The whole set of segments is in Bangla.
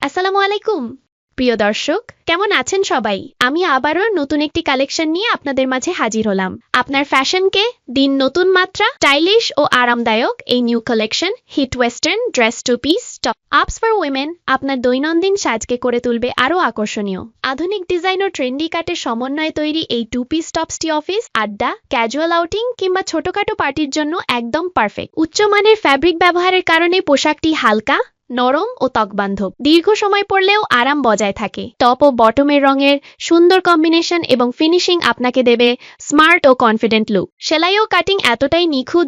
আসসালামু আলাইকুম প্রিয় দর্শক, কেমন আছেন সবাই? আমি আবারও নতুন একটি কালেকশন নিয়ে আপনাদের মাঝে হাজির হলাম। আপনার ফ্যাশনকে দিন নতুন মাত্রা, স্টাইলিশ ও আরামদায়ক এই new collection hit western dress two piece top ups for women আপনার দৈনন্দিন সাজকে করে তুলবে আরও আকর্ষণীয়। আধুনিক ডিজাইন ও ট্রেন্ডি কাটের সমন্বয়ে তৈরি এই টু পিস টপসটি অফিস, আড্ডা, ক্যাজুয়াল আউটিং কিংবা ছোটখাটো পার্টির জন্য একদম পারফেক্ট। উচ্চমানের ফ্যাব্রিক ব্যবহারের কারণে পোশাকটি হালকা, নরম ও ত্বকবান্ধব, দীর্ঘ সময় পরলেও আরাম বজায় থাকে। টপ ও বটমের রঙের সুন্দর কম্বিনেশন এবং ফিনিশিং আপনাকে দেবে স্মার্ট ও কনফিডেন্ট লুক। সেলাই ও কাটিং এতটাই নিখুঁত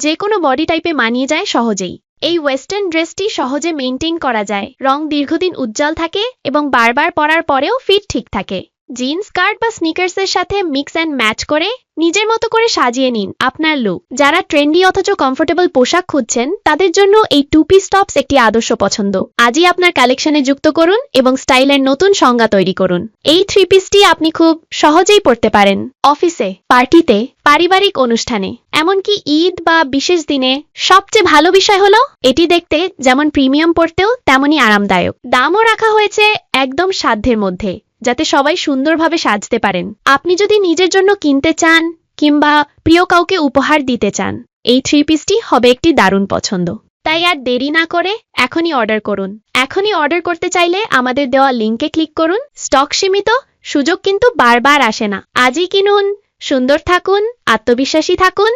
যে কোনো বডি টাইপে মানিয়ে যায় সহজেই। এই ওয়েস্টার্ন ড্রেসটি সহজে মেইনটেইন করা যায়, রং দীর্ঘদিন উজ্জ্বল থাকে এবং বারবার পরার পরেও ফিট ঠিক থাকে। জিন্স, স্কার্ট বা স্নিকার্সের সাথে মিক্স অ্যান্ড ম্যাচ করে নিজের মতো করে সাজিয়ে নিন আপনার লুক। যারা ট্রেন্ডি অথচ কমফোর্টেবল পোশাক খুঁজছেন তাদের জন্য এই টু পিস টপস একটি আদর্শ পছন্দ। আজই আপনার কালেকশনে যুক্ত করুন এবং স্টাইলের নতুন সংজ্ঞা তৈরি করুন। এই থ্রি পিসটি আপনি খুব সহজেই পরতে পারেন অফিসে, পার্টিতে, পারিবারিক অনুষ্ঠানে, এমনকি ঈদ বা বিশেষ দিনে। সবচেয়ে ভালো বিষয় হলো এটি দেখতে যেমন প্রিমিয়াম, পরতেও তেমনই আরামদায়ক। দামও রাখা হয়েছে একদম সাধ্যের মধ্যে, যাতে সবাই সুন্দরভাবে সাজতে পারেন। আপনি যদি নিজের জন্য কিনতে চান কিংবা প্রিয় কাউকে উপহার দিতে চান, এই থ্রি পিসটি হবে একটি দারুণ পছন্দ। তাই আর দেরি না করে এখনই অর্ডার করুন। এখনই অর্ডার করতে চাইলে আমাদের দেওয়া লিঙ্কে ক্লিক করুন। স্টক সীমিত, সুযোগ কিন্তু বারবার আসে না। আজই কিনুন, সুন্দর থাকুন, আত্মবিশ্বাসী থাকুন।